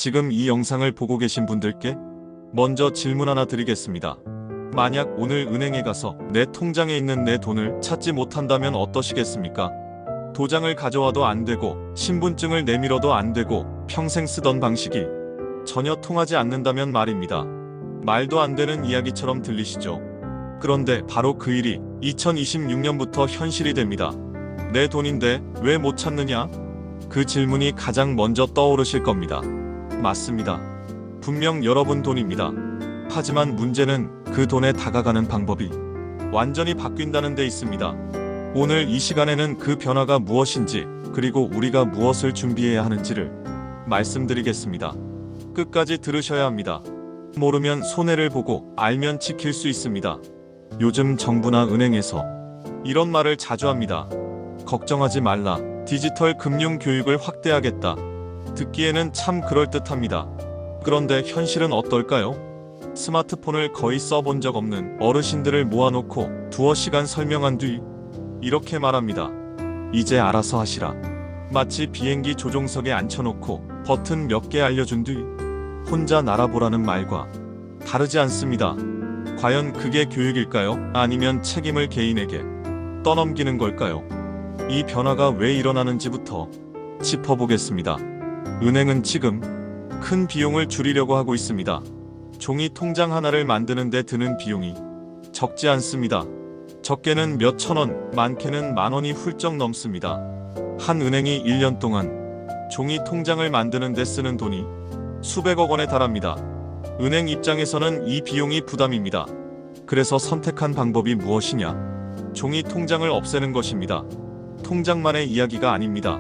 지금 이 영상을 보고 계신 분들께 먼저 질문 하나 드리겠습니다. 만약 오늘 은행에 가서 내 통장에 있는 내 돈을 찾지 못한다면 어떠시겠습니까? 도장을 가져와도 안 되고 신분증을 내밀어도 안 되고 평생 쓰던 방식이 전혀 통하지 않는다면 말입니다. 말도 안 되는 이야기처럼 들리시죠? 그런데 바로 그 일이 2026년부터 현실이 됩니다. 내 돈인데 왜 못 찾느냐? 그 질문이 가장 먼저 떠오르실 겁니다. 맞습니다. 분명 여러분 돈입니다. 하지만 문제는 그 돈에 다가가는 방법이 완전히 바뀐다는 데 있습니다. 오늘 이 시간에는 그 변화가 무엇인지, 그리고 우리가 무엇을 준비해야 하는지를 말씀드리겠습니다. 끝까지 들으셔야 합니다. 모르면 손해를 보고 알면 지킬 수 있습니다. 요즘 정부나 은행에서 이런 말을 자주 합니다. 걱정하지 말라. 디지털 금융 교육을 확대하겠다. 듣기에는 참 그럴듯합니다. 그런데 현실은 어떨까요? 스마트폰을 거의 써본 적 없는 어르신들을 모아놓고 두어 시간 설명한 뒤 이렇게 말합니다. 이제 알아서 하시라. 마치 비행기 조종석에 앉혀놓고 버튼 몇 개 알려준 뒤 혼자 날아보라는 말과 다르지 않습니다. 과연 그게 교육일까요? 아니면 책임을 개인에게 떠넘기는 걸까요? 이 변화가 왜 일어나는지부터 짚어보겠습니다. 은행은 지금 큰 비용을 줄이려고 하고 있습니다. 종이 통장 하나를 만드는 데 드는 비용이 적지 않습니다. 적게는 몇 천원, 많게는 만원이 훌쩍 넘습니다. 한 은행이 1년 동안 종이 통장을 만드는 데 쓰는 돈이 수백억 원에 달합니다. 은행 입장에서는 이 비용이 부담입니다. 그래서 선택한 방법이 무엇이냐? 종이 통장을 없애는 것입니다. 통장만의 이야기가 아닙니다.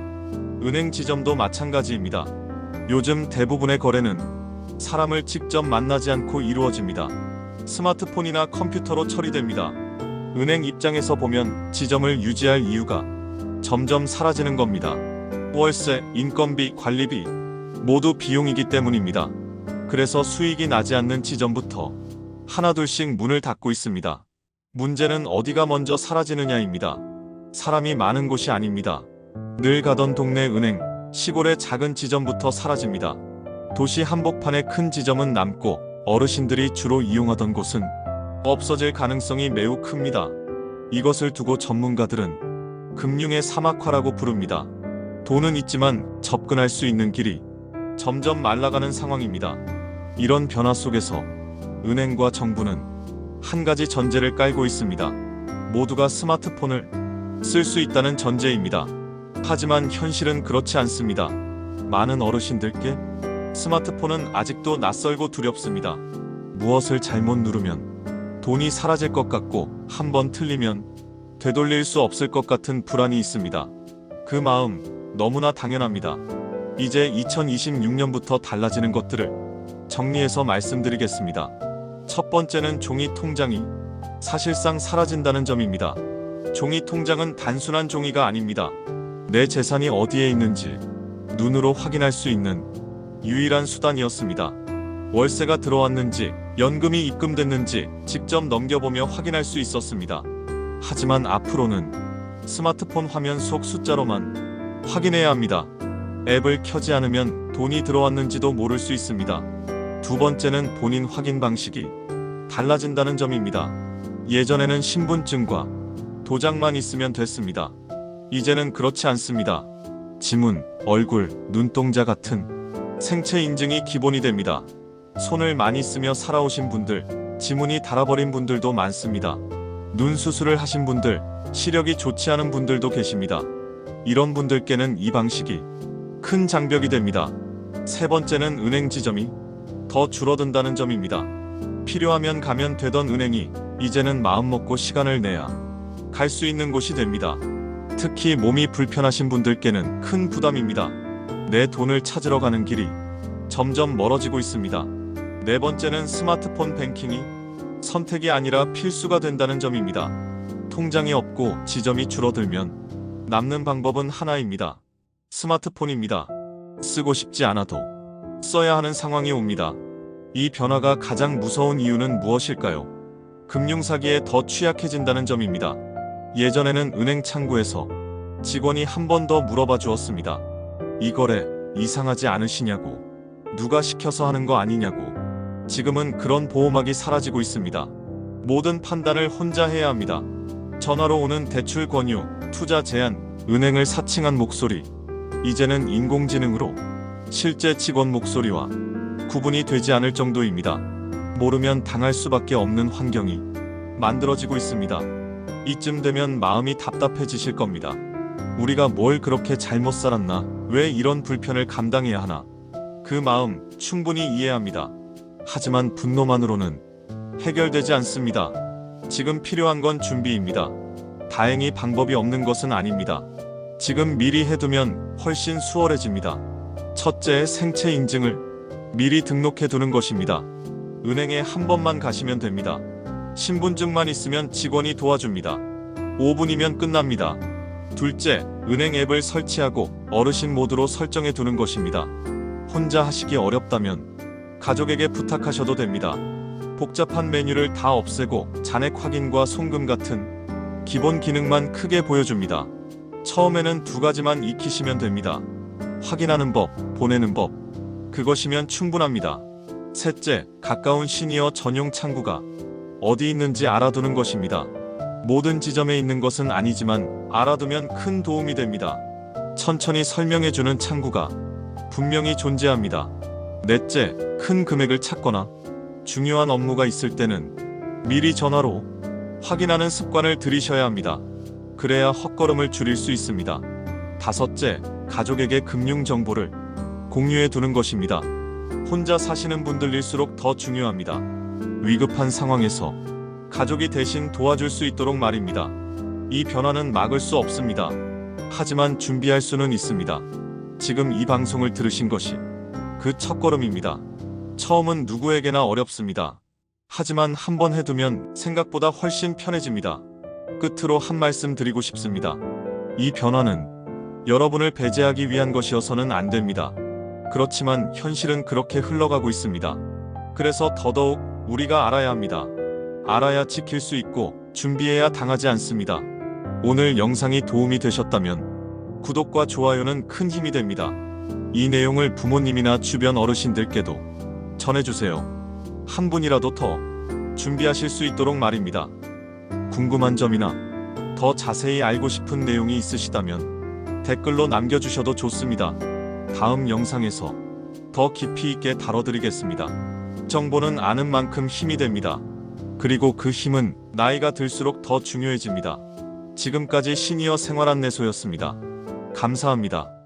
은행 지점도 마찬가지입니다. 요즘 대부분의 거래는 사람을 직접 만나지 않고 이루어집니다. 스마트폰이나 컴퓨터로 처리됩니다. 은행 입장에서 보면 지점을 유지할 이유가 점점 사라지는 겁니다. 월세, 인건비, 관리비 모두 비용이기 때문입니다. 그래서 수익이 나지 않는 지점부터 하나둘씩 문을 닫고 있습니다. 문제는 어디가 먼저 사라지느냐입니다. 사람이 많은 곳이 아닙니다. 늘 가던 동네 은행, 시골의 작은 지점부터 사라집니다. 도시 한복판의 큰 지점은 남고 어르신들이 주로 이용하던 곳은 없어질 가능성이 매우 큽니다. 이것을 두고 전문가들은 금융의 사막화라고 부릅니다. 돈은 있지만 접근할 수 있는 길이 점점 말라가는 상황입니다. 이런 변화 속에서 은행과 정부는 한 가지 전제를 깔고 있습니다. 모두가 스마트폰을 쓸 수 있다는 전제입니다. 하지만 현실은 그렇지 않습니다. 많은 어르신들께 스마트폰은 아직도 낯설고 두렵습니다. 무엇을 잘못 누르면 돈이 사라질 것 같고 한번 틀리면 되돌릴 수 없을 것 같은 불안이 있습니다. 그 마음 너무나 당연합니다. 이제 2026년부터 달라지는 것들을 정리해서 말씀드리겠습니다. 첫 번째는 종이 통장이 사실상 사라진다는 점입니다. 종이 통장은 단순한 종이가 아닙니다. 내 재산이 어디에 있는지 눈으로 확인할 수 있는 유일한 수단이었습니다. 월세가 들어왔는지, 연금이 입금됐는지 직접 넘겨보며 확인할 수 있었습니다. 하지만 앞으로는 스마트폰 화면 속 숫자로만 확인해야 합니다. 앱을 켜지 않으면 돈이 들어왔는지도 모를 수 있습니다. 두 번째는 본인 확인 방식이 달라진다는 점입니다. 예전에는 신분증과 도장만 있으면 됐습니다. 이제는 그렇지 않습니다. 지문, 얼굴, 눈동자 같은 생체 인증이 기본이 됩니다. 손을 많이 쓰며 살아오신 분들, 지문이 닳아버린 분들도 많습니다. 눈 수술을 하신 분들, 시력이 좋지 않은 분들도 계십니다. 이런 분들께는 이 방식이 큰 장벽이 됩니다. 세 번째는 은행 지점이 더 줄어든다는 점입니다. 필요하면 가면 되던 은행이 이제는 마음먹고 시간을 내야 갈 수 있는 곳이 됩니다. 특히 몸이 불편하신 분들께는 큰 부담입니다. 내 돈을 찾으러 가는 길이 점점 멀어지고 있습니다. 네 번째는 스마트폰 뱅킹이 선택이 아니라 필수가 된다는 점입니다. 통장이 없고 지점이 줄어들면 남는 방법은 하나입니다. 스마트폰입니다. 쓰고 싶지 않아도 써야 하는 상황이 옵니다. 이 변화가 가장 무서운 이유는 무엇일까요? 금융사기에 더 취약해진다는 점입니다. 예전에는 은행 창구에서 직원이 한 번 더 물어봐 주었습니다. 이 거래 이상하지 않으시냐고. 누가 시켜서 하는 거 아니냐고. 지금은 그런 보호막이 사라지고 있습니다. 모든 판단을 혼자 해야 합니다. 전화로 오는 대출 권유, 투자 제한, 은행을 사칭한 목소리. 이제는 인공지능으로 실제 직원 목소리와 구분이 되지 않을 정도입니다. 모르면 당할 수밖에 없는 환경이 만들어지고 있습니다. 이쯤 되면 마음이 답답해지실 겁니다. 우리가 뭘 그렇게 잘못 살았나? 왜 이런 불편을 감당해야 하나? 그 마음 충분히 이해합니다. 하지만 분노만으로는 해결되지 않습니다. 지금 필요한 건 준비입니다. 다행히 방법이 없는 것은 아닙니다. 지금 미리 해두면 훨씬 수월해집니다. 첫째, 생체 인증을 미리 등록해 두는 것입니다. 은행에 한 번만 가시면 됩니다. 신분증만 있으면 직원이 도와줍니다. 5분이면 끝납니다. 둘째, 은행 앱을 설치하고 어르신 모드로 설정해 두는 것입니다. 혼자 하시기 어렵다면 가족에게 부탁하셔도 됩니다. 복잡한 메뉴를 다 없애고 잔액 확인과 송금 같은 기본 기능만 크게 보여줍니다. 처음에는 2가지만 익히시면 됩니다. 확인하는 법, 보내는 법. 그것이면 충분합니다. 셋째, 가까운 시니어 전용 창구가 어디 있는지 알아두는 것입니다. 모든 지점에 있는 것은 아니지만 알아두면 큰 도움이 됩니다. 천천히 설명해주는 창구가 분명히 존재합니다. 넷째, 큰 금액을 찾거나 중요한 업무가 있을 때는 미리 전화로 확인하는 습관을 들이셔야 합니다. 그래야 헛걸음을 줄일 수 있습니다. 다섯째, 가족에게 금융 정보를 공유해 두는 것입니다. 혼자 사시는 분들일수록 더 중요합니다. 위급한 상황에서 가족이 대신 도와줄 수 있도록 말입니다. 이 변화는 막을 수 없습니다. 하지만 준비할 수는 있습니다. 지금 이 방송을 들으신 것이 그 첫걸음입니다. 처음은 누구에게나 어렵습니다. 하지만 한번 해두면 생각보다 훨씬 편해집니다. 끝으로 한 말씀 드리고 싶습니다. 이 변화는 여러분을 배제하기 위한 것이어서는 안 됩니다. 그렇지만 현실은 그렇게 흘러가고 있습니다. 그래서 더더욱 우리가 알아야 합니다. 알아야 지킬 수 있고 준비해야 당하지 않습니다. 오늘 영상이 도움이 되셨다면 구독과 좋아요는 큰 힘이 됩니다. 이 내용을 부모님이나 주변 어르신들께도 전해주세요. 한 분이라도 더 준비하실 수 있도록 말입니다. 궁금한 점이나 더 자세히 알고 싶은 내용이 있으시다면 댓글로 남겨주셔도 좋습니다. 다음 영상에서 더 깊이 있게 다뤄드리겠습니다. 정보는 아는 만큼 힘이 됩니다. 그리고 그 힘은 나이가 들수록 더 중요해집니다. 지금까지 시니어 생활안내소였습니다. 감사합니다.